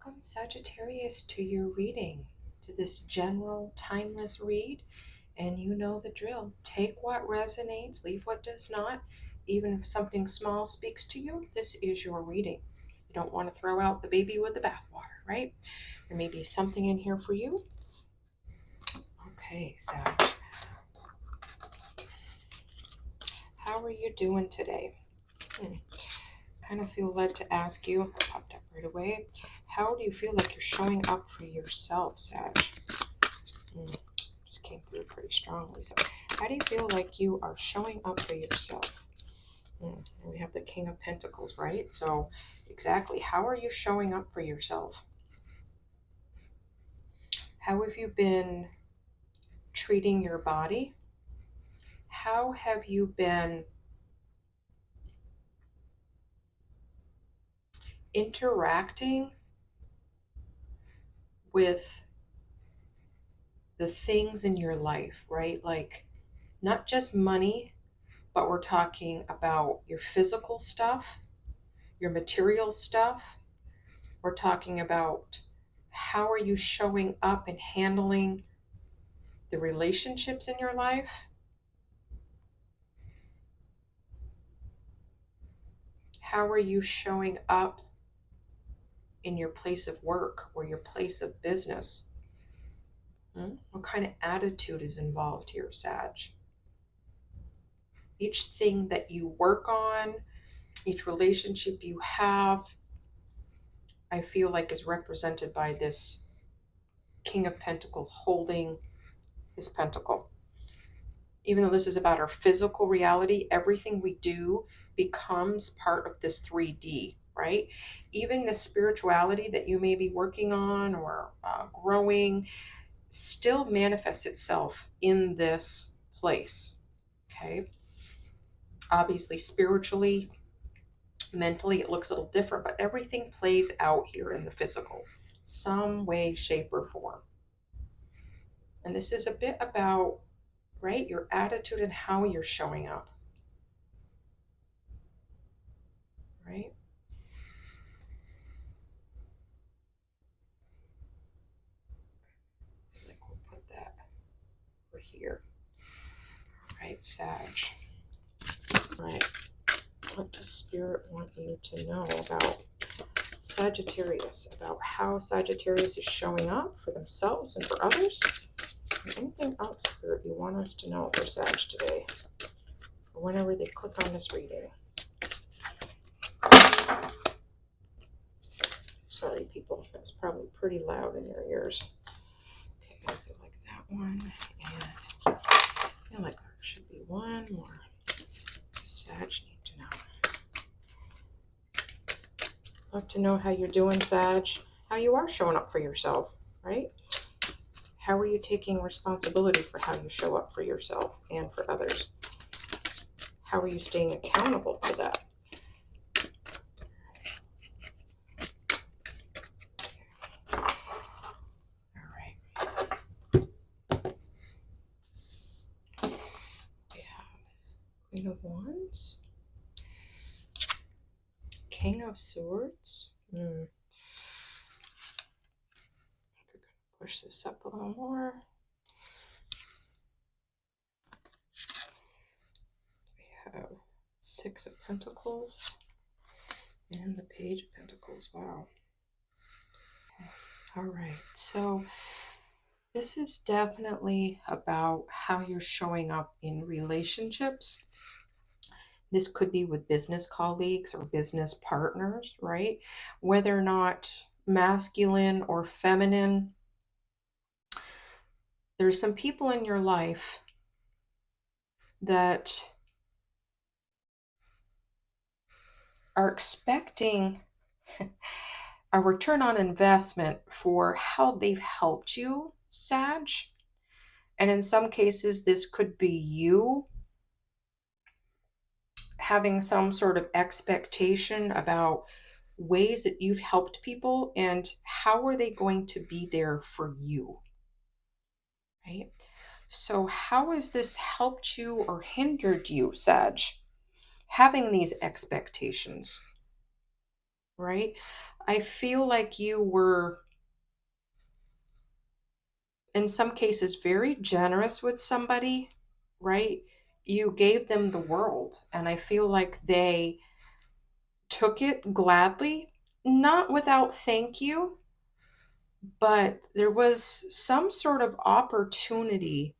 Welcome, Sagittarius, to your reading, to this general timeless read. And you know the drill. Take what resonates, leave what does not. Even if something small speaks to you, this is your reading. You don't want to throw out the baby with the bathwater, right? There may be something in here for you. Okay, Sag. How are you doing today? Kind of feel led to ask you, popped up right away. How do you feel like you're showing up for yourself, Sag? Just came through pretty strongly. So how do you feel like you are showing up for yourself? And we have the King of Pentacles, right? So exactly, how are you showing up for yourself? How have you been treating your body? How have you been interacting with the things in your life, right? Like not just money, but we're talking about your physical stuff, your material stuff. We're talking about how are you showing up and handling the relationships in your life? How are you showing up in your place of work or your place of business? What kind of attitude is involved here, Sag? Each thing that you work on, each relationship you have, I feel like is represented by this King of Pentacles holding his pentacle. Even though this is about our physical reality, everything we do becomes part of this 3D, right? Even the spirituality that you may be working on or growing still manifests itself in this place, okay? Obviously, spiritually, mentally, it looks a little different, but everything plays out here in the physical, some way, shape, or form. And this is a bit about, right, your attitude and how you're showing up, right? I think we'll put that over here. All right, Sag. All right, what does Spirit want you to know about Sagittarius, about how Sagittarius is showing up for themselves and for others? And anything else, Spirit, you want us to know for Sag today, or whenever they click on this reading? Sorry, people, that was probably pretty loud in your ears. Okay, I feel like that one, and I feel like there should be one more. Sag need to know. Love to know how you're doing, Sag. How you are showing up for yourself, right? How are you taking responsibility for how you show up for yourself and for others? How are you staying accountable to that? All right. We have Queen of Wands, King of Swords. Push this up a little more. We have Six of Pentacles and the Page of Pentacles. Wow. All right, so this is definitely about how you're showing up in relationships. This could be with business colleagues or business partners, right? Whether or not masculine or feminine, there's some people in your life that are expecting a return on investment for how they've helped you, Sag. And in some cases, this could be you having some sort of expectation about ways that you've helped people and how are they going to be there for you, right? So how has this helped you or hindered you, Sag, having these expectations? right? I feel like you were, in some cases, very generous with somebody, right? You gave them the world, and I feel like they took it gladly, not without thank you, but there was some sort of opportunity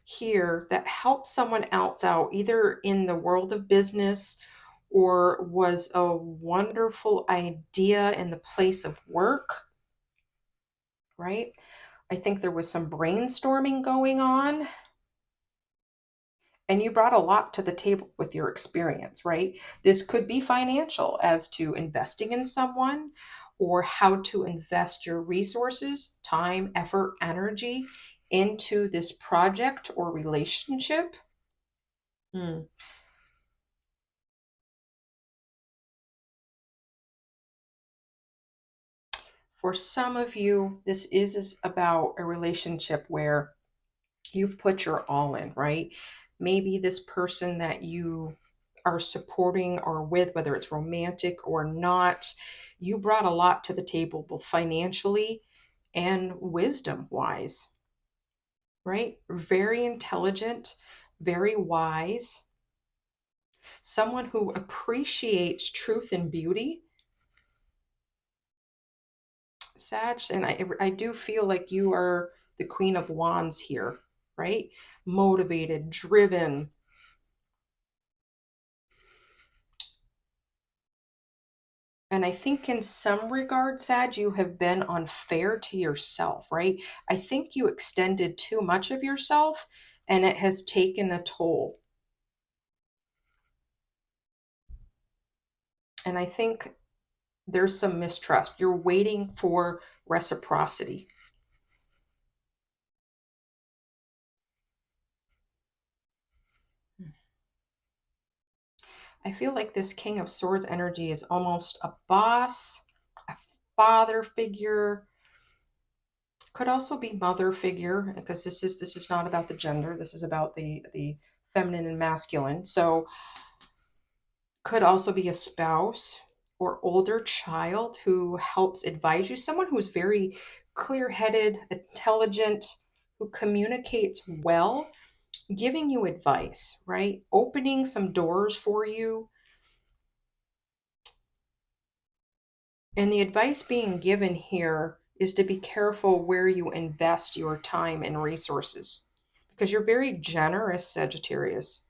here that helped someone else out, either in the world of business or was a wonderful idea in the place of work, right? I think there was some brainstorming going on, and you brought a lot to the table with your experience, right? This could be financial, as to investing in someone or how to invest your resources, time, effort, energy into this project or relationship. Hmm. For some of you, this is about a relationship where you've put your all in, right? Maybe this person that you are supporting or with, whether it's romantic or not, you brought a lot to the table, both financially and wisdom wise, right? Very intelligent, very wise, someone who appreciates truth and beauty, Sag. And I do feel like you are the Queen of Wands here, right? Motivated, driven. And I think in some regards, Sag, you have been unfair to yourself, right? I think you extended too much of yourself and it has taken a toll. And I think there's some mistrust. You're waiting for reciprocity. I feel like this King of Swords energy is almost a boss, a father figure, could also be mother figure, because this is not about the gender. This is about the feminine and masculine. So could also be a spouse or older child who helps advise you, someone who's very clear-headed, intelligent, who communicates well, giving you advice, right? Opening some doors for you. And the advice being given here is to be careful where you invest your time and resources, because you're very generous, Sagittarius.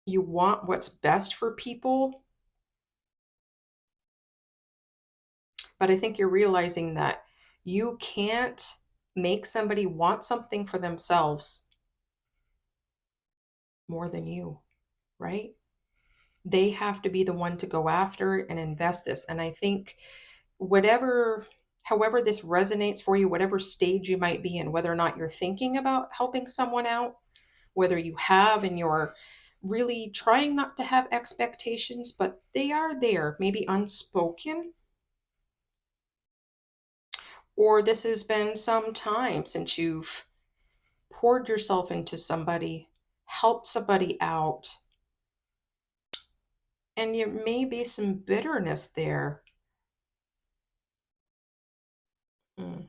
You want what's best for people, but I think you're realizing that you can't make somebody want something for themselves more than you, right? They have to be the one to go after and invest this. And I think whatever, however this resonates for you, whatever stage you might be in, whether or not you're thinking about helping someone out, whether you have and you're really trying not to have expectations, but they are there, maybe unspoken, or this has been some time since you've poured yourself into somebody, helped somebody out, and there may be some bitterness there. Mm.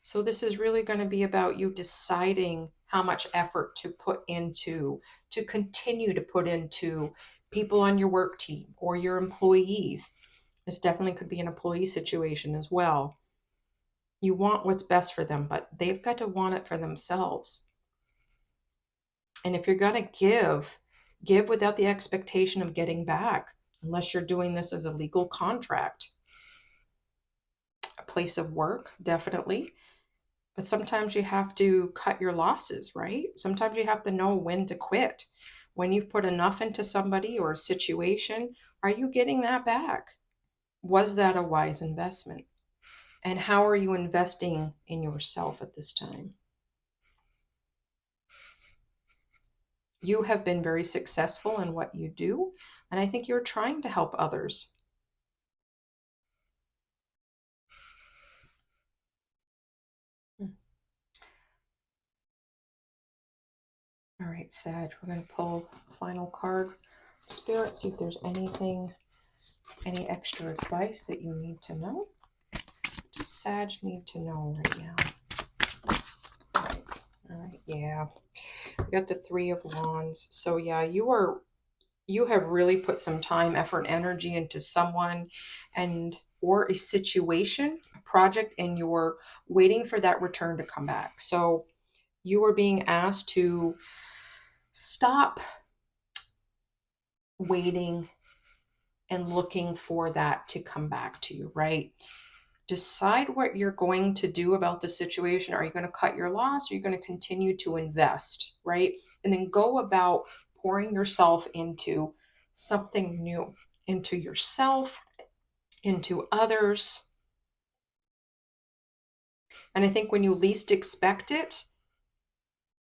So this is really going to be about you deciding how much effort to put into, to continue to put into people on your work team or your employees. This definitely could be an employee situation as well. You want what's best for them, but they've got to want it for themselves. And if you're going to give without the expectation of getting back, unless you're doing this as a legal contract. A place of work, definitely. But sometimes you have to cut your losses, right? Sometimes you have to know when to quit. When you've put enough into somebody or a situation, are you getting that back? Was that a wise investment? And how are you investing in yourself at this time? You have been very successful in what you do, and I think you're trying to help others. All right, Sag, we're going to pull final card. Spirit, see if there's anything, any extra advice that you need to know. What does Sag need to know right now? All right, yeah. We got the Three of Wands. So yeah, you have really put some time, effort, and energy into someone and or a situation, a project, and you're waiting for that return to come back. So you are being asked to stop waiting and looking for that to come back to you, right? Decide what you're going to do about the situation. Are you going to cut your loss? Are you going to continue to invest, right? And then go about pouring yourself into something new, into yourself, into others. And I think when you least expect it,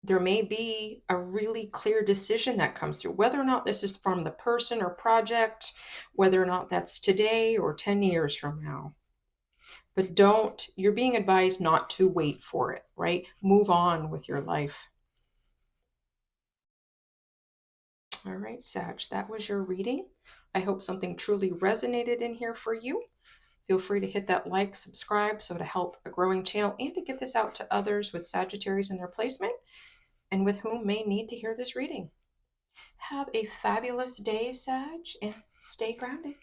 there may be a really clear decision that comes through, whether or not this is from the person or project, whether or not that's today or 10 years from now. But you're being advised not to wait for it, right? Move on with your life. All right, Sag, that was your reading. I hope something truly resonated in here for you. Feel free to hit that like, subscribe, so to help a growing channel and to get this out to others with Sagittarius in their placement and with whom may need to hear this reading. Have a fabulous day, Sag, and stay grounded.